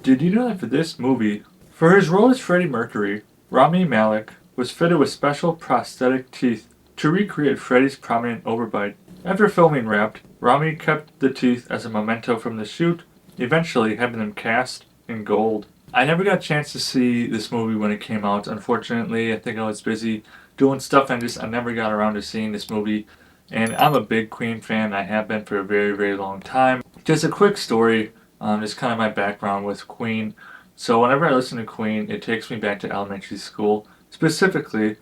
Did you know that for this movie, for his role as Freddie Mercury, Rami Malek was fitted with special prosthetic teeth to recreate Freddie's prominent overbite. After filming Wrapped, Rami kept the teeth as a memento from the shoot, eventually having them cast in gold. I never got a chance to see this movie when it came out. Unfortunately, I think I was busy doing stuff and I never got around to seeing this movie. And I'm a big Queen fan. I have been for a very, very long time. Just a quick story, just kind of my background with Queen. So whenever I listen to Queen, it takes me back to elementary school. Specifically,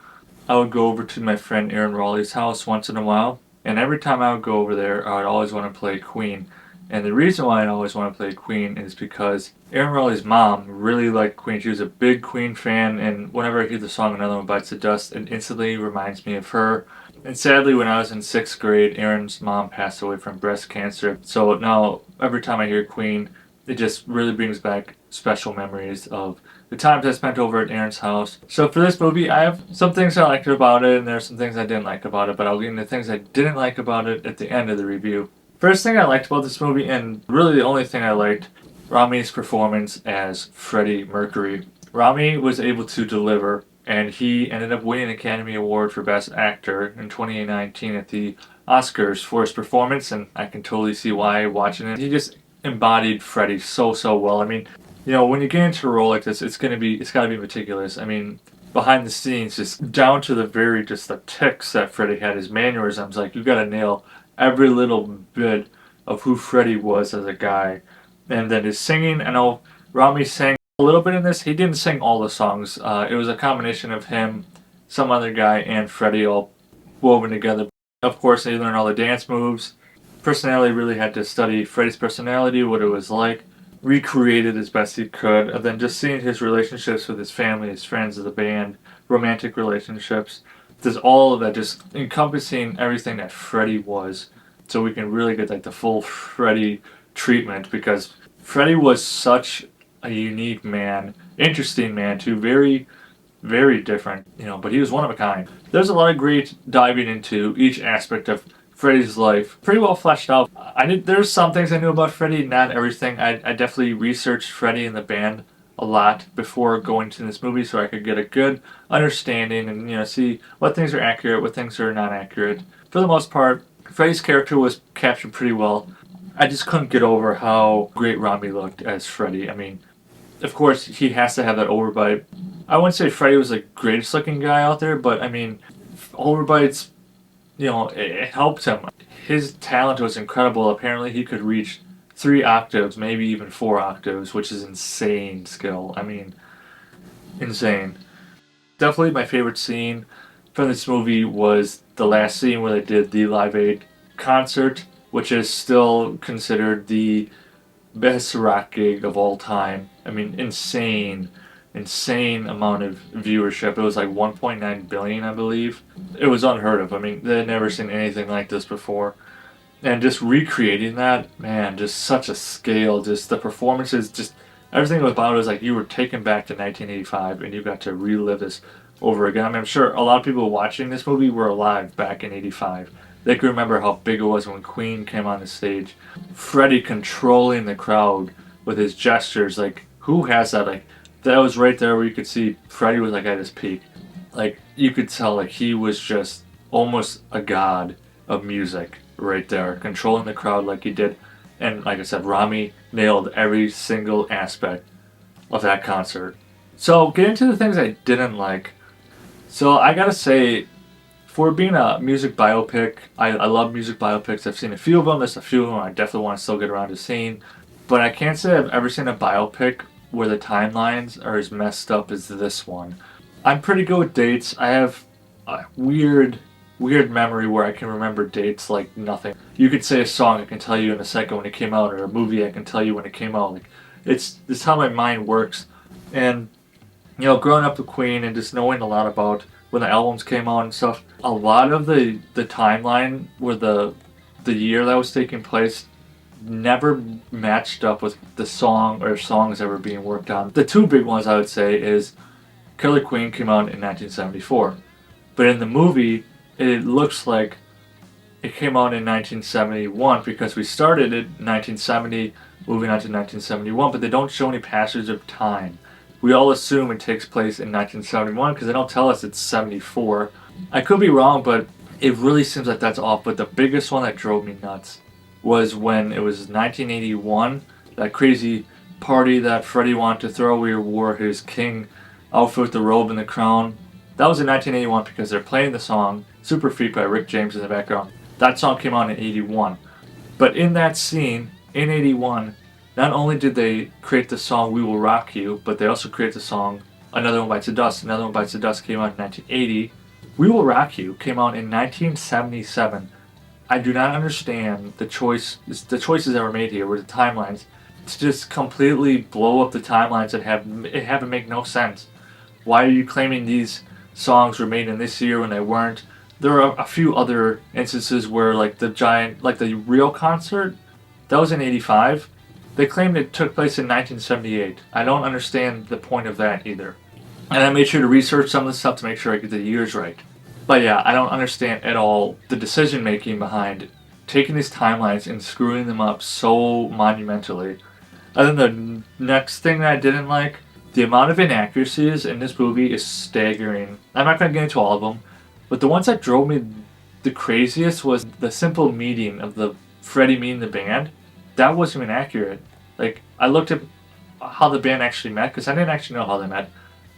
I would go over to my friend Aaron Raleigh's house once in a while, and every time I would go over there, I would always want to play Queen. And the reason why I always want to play Queen is because Aaron Raleigh's mom really liked Queen. She was a big Queen fan, and whenever I hear the song Another One Bites the Dust, it instantly reminds me of her. And sadly, when I was in 6th grade, Aaron's mom passed away from breast cancer. So now, every time I hear Queen, it just really brings back special memories of the times I spent over at Aaron's house. So for this movie, I have some things I liked about it, and there are some things I didn't like about it, but I'll get into things I didn't like about it at the end of the review. First thing I liked about this movie, and really the only thing I liked, Rami's performance as Freddie Mercury. Rami was able to deliver, and he ended up winning an Academy Award for Best Actor in 2019 at the Oscars for his performance, and I can totally see why watching it. He just embodied Freddie so well. I mean, when you get into a role like this, it's gotta be meticulous. I mean, behind the scenes, just down to just the ticks that Freddie had, his mannerisms, like you gotta nail every little bit of who Freddie was as a guy. And then his singing, I know Rami sang a little bit in this. He didn't sing all the songs. It was a combination of him, some other guy, and Freddie all woven together. Of course, they learned all the dance moves. Personality really had to study Freddie's personality, what it was like, recreate it as best he could, and then just seeing his relationships with his family, his friends of the band, romantic relationships. There's all of that just encompassing everything that Freddie was, so we can really get like the full Freddie treatment, because Freddie was such a unique man, interesting man too, very, very different, but he was one of a kind. There's a lot of great diving into each aspect of Freddie's life, pretty well fleshed out. There's some things I knew about Freddie, not everything. I definitely researched Freddie and the band a lot before going to this movie, so I could get a good understanding and see what things are accurate, what things are not accurate. For the most part, Freddie's character was captured pretty well. I just couldn't get over how great Rami looked as Freddie. I mean, of course, he has to have that overbite. I wouldn't say Freddie was the greatest looking guy out there, but I mean, overbites, it helped him. His talent was incredible. Apparently, he could reach 3 octaves, maybe even 4 octaves, which is insane skill. I mean, insane. Definitely my favorite scene from this movie was the last scene where they did the Live Aid concert, which is still considered the best rock gig of all time. I mean, insane amount of viewership. It was like 1.9 billion, I believe. It was unheard of. I mean, they had never seen anything like this before. And just recreating that, man, just such a scale. Just the performances, just everything about it was like you were taken back to 1985 and you got to relive this over again. I mean, I'm sure a lot of people watching this movie were alive back in 85. They could remember how big it was when Queen came on the stage. Freddie controlling the crowd with his gestures. Like, who has that? Like, that was right there where you could see Freddie was like at his peak. Like, you could tell like he was just almost a god of music right there, controlling the crowd like he did. And like I said, Rami nailed every single aspect of that concert. So, get into the things I didn't like. So, I gotta say, for being a music biopic, I love music biopics. I've seen a few of them. There's a few of them I definitely want to still get around to seeing. But I can't say I've ever seen a biopic where the timelines are as messed up as this one. I'm pretty good with dates. I have a weird memory where I can remember dates like nothing. You could say a song, I can tell you in a second when it came out, or a movie, I can tell you when it came out. Like, it's how my mind works. And growing up with Queen and just knowing a lot about when the albums came out and stuff, a lot of the timeline where the year that was taking place never matched up with the song or songs that were being worked on. The 2 big ones I would say is Killer Queen came out in 1974, but in the movie it looks like it came out in 1971 because we started in 1970 moving on to 1971, but they don't show any passage of time. We all assume it takes place in 1971 because they don't tell us it's 74. I could be wrong, but it really seems like that's off. But the biggest one that drove me nuts was when it was 1981, that crazy party that Freddie wanted to throw where he wore his king outfit with the robe and the crown. That was in 1981 because they're playing the song Super Freak by Rick James in the background. That song came out in 81. But in that scene, in 81, not only did they create the song We Will Rock You, but they also created the song Another One Bites the Dust. Another One Bites the Dust came out in 1980. We Will Rock You came out in 1977. I do not understand the choices that were made here with the timelines to just completely blow up the timelines and have it make no sense. Why are you claiming these songs were made in this year when they weren't? There are a few other instances where the real concert, that was in 85. They claimed it took place in 1978. I don't understand the point of that either. And I made sure to research some of this stuff to make sure I get the years right. But yeah, I don't understand at all the decision making behind taking these timelines and screwing them up so monumentally. And then the next thing that I didn't like, the amount of inaccuracies in this movie is staggering. I'm not going to get into all of them, but the ones that drove me the craziest was the simple meeting of the Freddie meeting the band. That wasn't even accurate. Like, I looked at how the band actually met, because I didn't actually know how they met.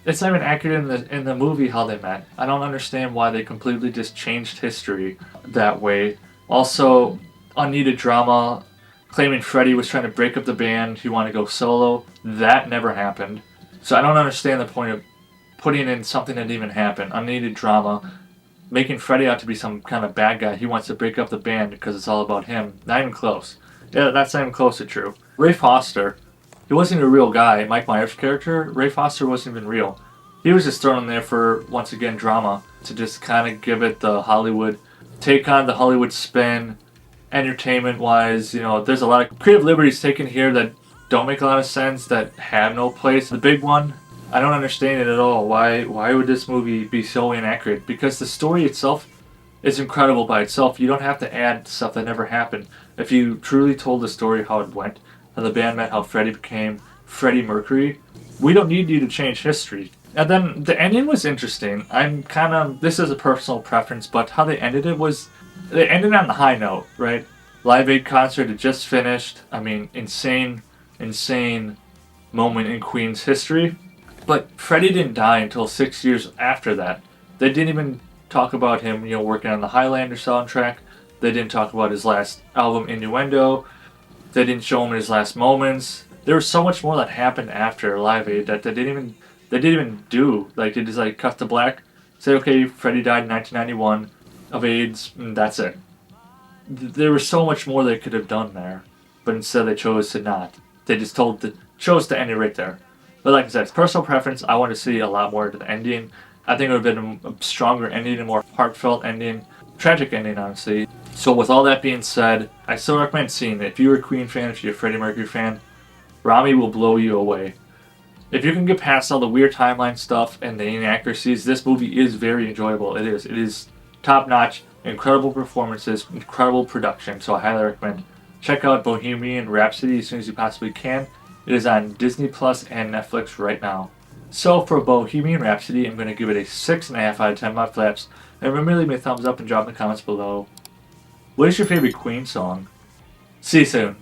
It's not even accurate in the movie how they met. I don't understand why they completely just changed history that way. Also, unneeded drama, claiming Freddie was trying to break up the band, he wanted to go solo. That never happened. So I don't understand the point of putting in something that didn't even happen. Unneeded drama, making Freddie out to be some kind of bad guy. He wants to break up the band because it's all about him. Not even close. Yeah, that's not even close to true. Ray Foster, he wasn't a real guy. Mike Myers' character, Ray Foster wasn't even real. He was just thrown in there for, once again, drama, to just kind of give it the Hollywood, take on the Hollywood spin, entertainment-wise. You know, there's a lot of creative liberties taken here that don't make a lot of sense, that have no place. The big one, I don't understand it at all. Why would this movie be so inaccurate? Because the story itself is incredible by itself. You don't have to add stuff that never happened. If you truly told the story how it went, how the band met, how Freddie became Freddie Mercury, we don't need you to change history. And then the ending was interesting. This is a personal preference, but how they ended it was, they ended on the high note, right? Live Aid concert had just finished. I mean, insane moment in Queen's history. But Freddie didn't die until 6 years after that. They didn't even talk about him, working on the Highlander soundtrack. They didn't talk about his last album, Innuendo. They didn't show him his last moments. There was so much more that happened after Live Aid that they didn't even do. Like, they just cut to black, say, okay, Freddie died in 1991 of AIDS, and that's it. There was so much more they could have done there, but instead they chose to not. They just chose to end it right there. But like I said, it's personal preference. I want to see a lot more to the ending. I think it would have been a stronger ending, a more heartfelt ending, tragic ending, honestly. So with all that being said, I still recommend seeing it. If you're a Queen fan, if you're a Freddie Mercury fan, Rami will blow you away. If you can get past all the weird timeline stuff and the inaccuracies, this movie is very enjoyable. It is top-notch, incredible performances, incredible production, so I highly recommend. Check out Bohemian Rhapsody as soon as you possibly can. It is on Disney Plus and Netflix right now. So for Bohemian Rhapsody, I'm going to give it a 6.5 out of 10 Mudflaps. And remember to leave me a thumbs up and drop in the comments below. What is your favorite Queen song? See you soon.